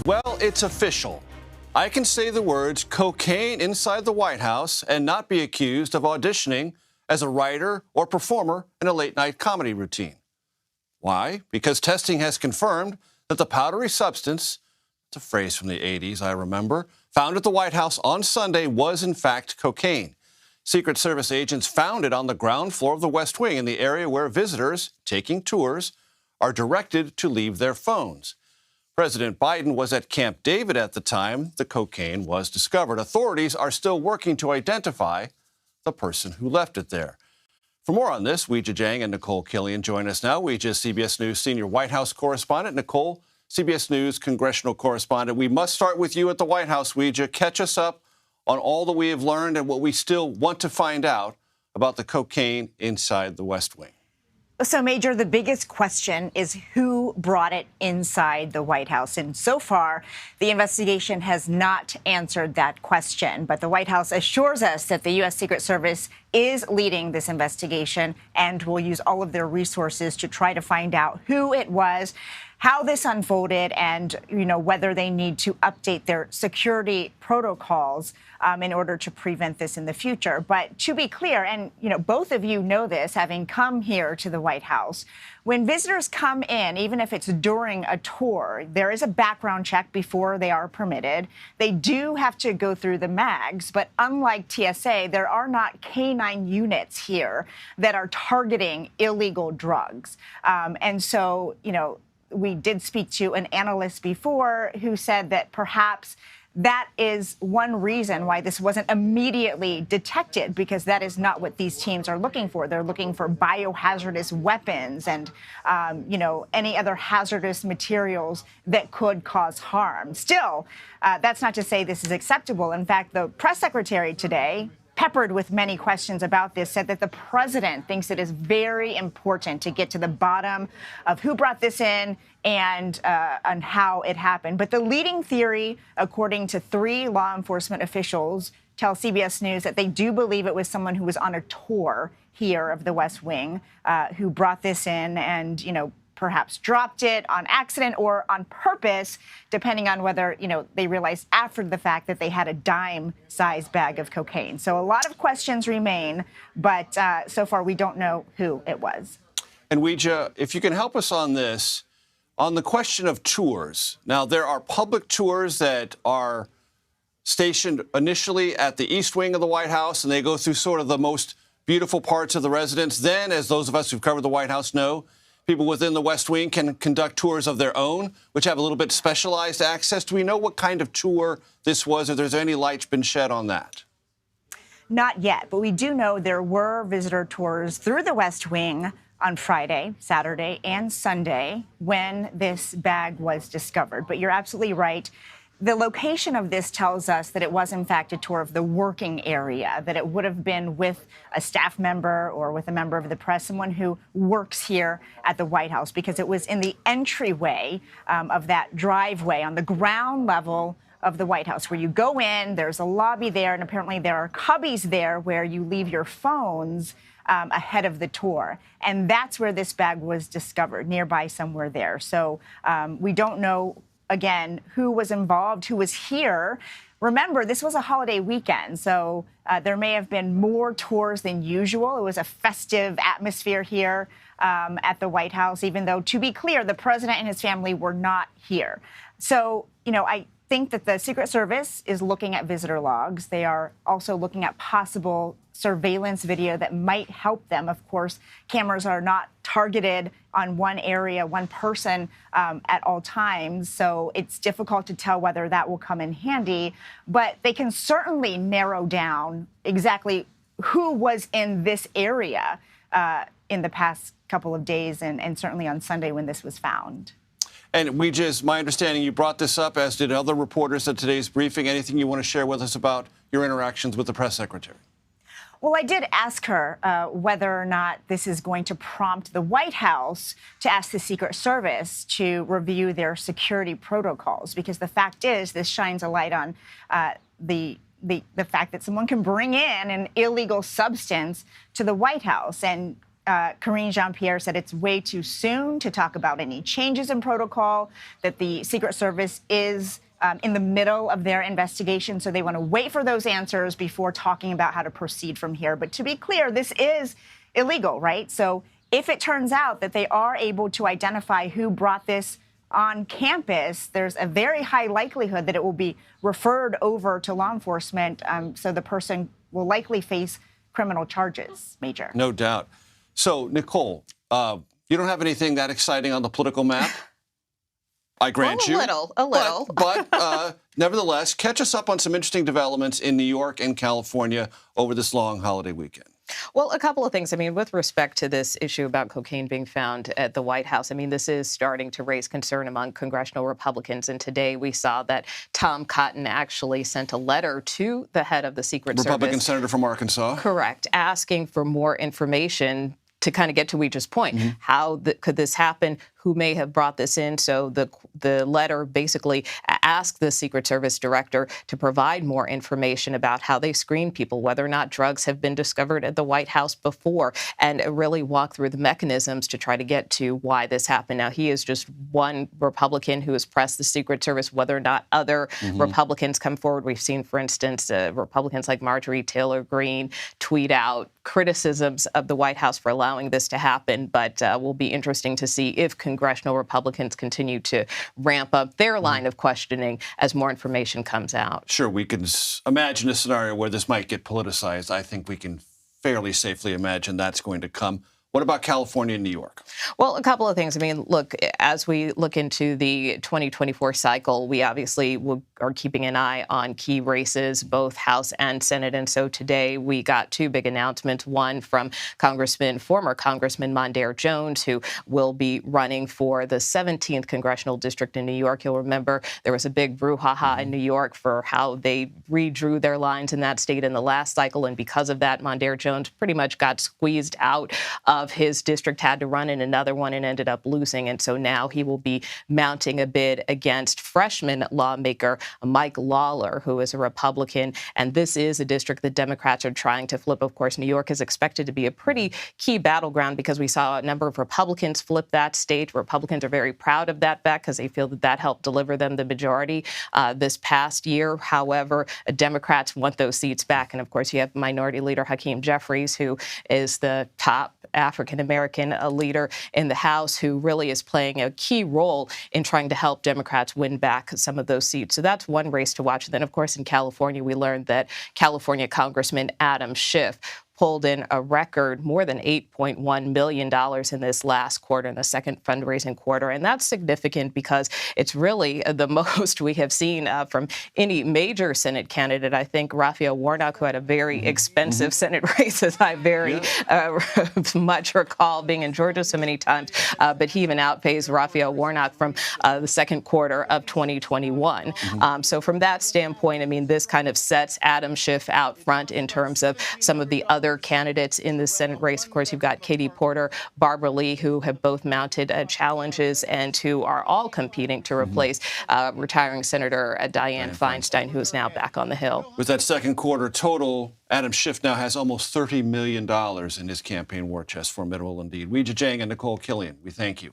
Well, it's official. I can say the words cocaine inside the White House and not be accused of auditioning as a writer or performer in a late-night comedy routine. Why? Because testing has confirmed that the powdery substance, it's a phrase from the 80s, I remember, found at the White House on Sunday was in fact cocaine. Secret Service agents found it on the ground floor of the West Wing in the area where visitors taking tours are directed to leave their phones. President Biden was at Camp David at the time the cocaine was discovered. Authorities are still working to identify the person who left it there. For more on this, Weijia Jiang and Nikole Killion join us now. Weijia, CBS News senior White House correspondent. Nikole, CBS News congressional correspondent. We must start with you at the White House, Weijia. Catch us up on all that we have learned and what we still want to find out about the cocaine inside the West Wing. So, Major, the biggest question is who brought it inside the White House. And so far, the investigation has not answered that question. But the White House assures us that the U.S. Secret Service is leading this investigation and will use all of their resources to try to find out who it was, how this unfolded, and, whether they need to update their security protocols in order to prevent this in the future. But to be clear, and, both of you know this, having come here to the White House, when visitors come in, even if it's during a tour, there is a background check before they are permitted. They do have to go through the mags, but unlike TSA, there are not canine units here that are targeting illegal drugs. And so, we did speak to an analyst before who said that perhaps that is one reason why this wasn't immediately detected, because that is not what these teams are looking for. They're looking for biohazardous weapons and, any other hazardous materials that could cause harm. Still, that's not to say this is acceptable. In fact, the press secretary today, peppered with many questions about this, said that the president thinks it is very important to get to the bottom of who brought this in and how it happened. But the leading theory, according to 3 law enforcement officials, tell CBS News that they do believe it was someone who was on a tour here of the West Wing who brought this in and, perhaps dropped it on accident or on purpose, depending on whether, they realized after the fact that they had a dime-sized bag of cocaine. So a lot of questions remain, but so far we don't know who it was. And Weijia, if you can help us on this, on the question of tours. Now, there are public tours that are stationed initially at the East Wing of the White House, and they go through sort of the most beautiful parts of the residence. Then, as those of us who've covered the White House know, people within the West Wing can conduct tours of their own, which have a little bit specialized access. Do we know what kind of tour this was, or there's any light been shed on that? Not yet, but we do know there were visitor tours through the West Wing on Friday, Saturday, and Sunday when this bag was discovered. But you're absolutely right. The location of this tells us that it was, in fact, a tour of the working area, that it would have been with a staff member or with a member of the press, someone who works here at the White House, because it was in the entryway of that driveway on the ground level of the White House, where you go in, there's a lobby there, and apparently there are cubbies there where you leave your phones ahead of the tour. And that's where this bag was discovered, nearby somewhere there. So we don't know, again, who was involved, who was here. Remember, this was a holiday weekend, so there may have been more tours than usual. It was a festive atmosphere here at the White House, even though, to be clear, the president and his family were not here. So, I think that the Secret Service is looking at visitor logs. They are also looking at possible surveillance video that might help them. Of course, cameras are not targeted on one area, one person at all times, so it's difficult to tell whether that will come in handy. But they can certainly narrow down exactly who was in this area in the past couple of days and certainly on Sunday when this was found. And my understanding, you brought this up, as did other reporters at today's briefing. Anything you want to share with us about your interactions with the press secretary? Well, I did ask her whether or not this is going to prompt the White House to ask the Secret Service to review their security protocols, because the fact is this shines a light on the fact that someone can bring in an illegal substance to the White House. And Karine Jean-Pierre said it's way too soon to talk about any changes in protocol, that the Secret Service is in the middle of their investigation, so they want to wait for those answers before talking about how to proceed from here. But to be clear, this is illegal, right? So if it turns out that they are able to identify who brought this on campus, there's a very high likelihood that it will be referred over to law enforcement, so the person will likely face criminal charges, Major. No doubt. So, Nikole, you don't have anything that exciting on the political map? I grant you. A little. But nevertheless, catch us up on some interesting developments in New York and California over this long holiday weekend. Well, a couple of things. I mean, with respect to this issue about cocaine being found at the White House, I mean, this is starting to raise concern among congressional Republicans. And today we saw that Tom Cotton actually sent a letter to the head of the Secret Service. Republican senator from Arkansas. Correct. Asking for more information to kind of get to Weijia's point. How could this happen? Who may have brought this in? So the letter basically asked the Secret Service director to provide more information about how they screen people, whether or not drugs have been discovered at the White House before, and really walk through the mechanisms to try to get to why this happened. Now, he is just one Republican who has pressed the Secret Service, whether or not other Republicans come forward. We've seen, for instance, Republicans like Marjorie Taylor Greene tweet out criticisms of the White House for allowing this to happen, but will be interesting to see if congressional Republicans continue to ramp up their line of questioning as more information comes out. Sure, we can imagine a scenario where this might get politicized. I think we can fairly safely imagine that's going to come. What about California and New York? Well, a couple of things. I mean, look, as we look into the 2024 cycle, we obviously are keeping an eye on key races, both House and Senate. And so today we got two big announcements, one from former Congressman Mondaire Jones, who will be running for the 17th Congressional District in New York. You'll remember there was a big brouhaha in New York for how they redrew their lines in that state in the last cycle. And because of that, Mondaire Jones pretty much got squeezed out of his district, had to run in another one and ended up losing. And so now he will be mounting a bid against freshman lawmaker Mike Lawler, who is a Republican. And this is a district that Democrats are trying to flip. Of course, New York is expected to be a pretty key battleground because we saw a number of Republicans flip that state. Republicans are very proud of that fact because they feel that that helped deliver them the majority this past year. However, Democrats want those seats back. And of course, you have Minority Leader Hakeem Jeffries, who is the top African-American leader in the House, who really is playing a key role in trying to help Democrats win back some of those seats. So that's one race to watch. And then, of course, in California, we learned that California Congressman Adam Schiff pulled in a record more than $8.1 million in this last quarter, in the second fundraising quarter. And that's significant because it's really the most we have seen from any major Senate candidate. I think Raphael Warnock, who had a very expensive Senate race, as I very much recall being in Georgia so many times, but he even outpays Raphael Warnock from the second quarter of 2021. So from that standpoint, I mean, this kind of sets Adam Schiff out front in terms of some of the other candidates in the Senate race. Of course, you've got Katie Porter, Barbara Lee, who have both mounted challenges and who are all competing to replace retiring Senator Dianne Feinstein, who is now back on the Hill. With that second quarter total, Adam Schiff now has almost $30 million in his campaign war chest. Formidable indeed. Weijia Jiang and Nikole Killion, we thank you.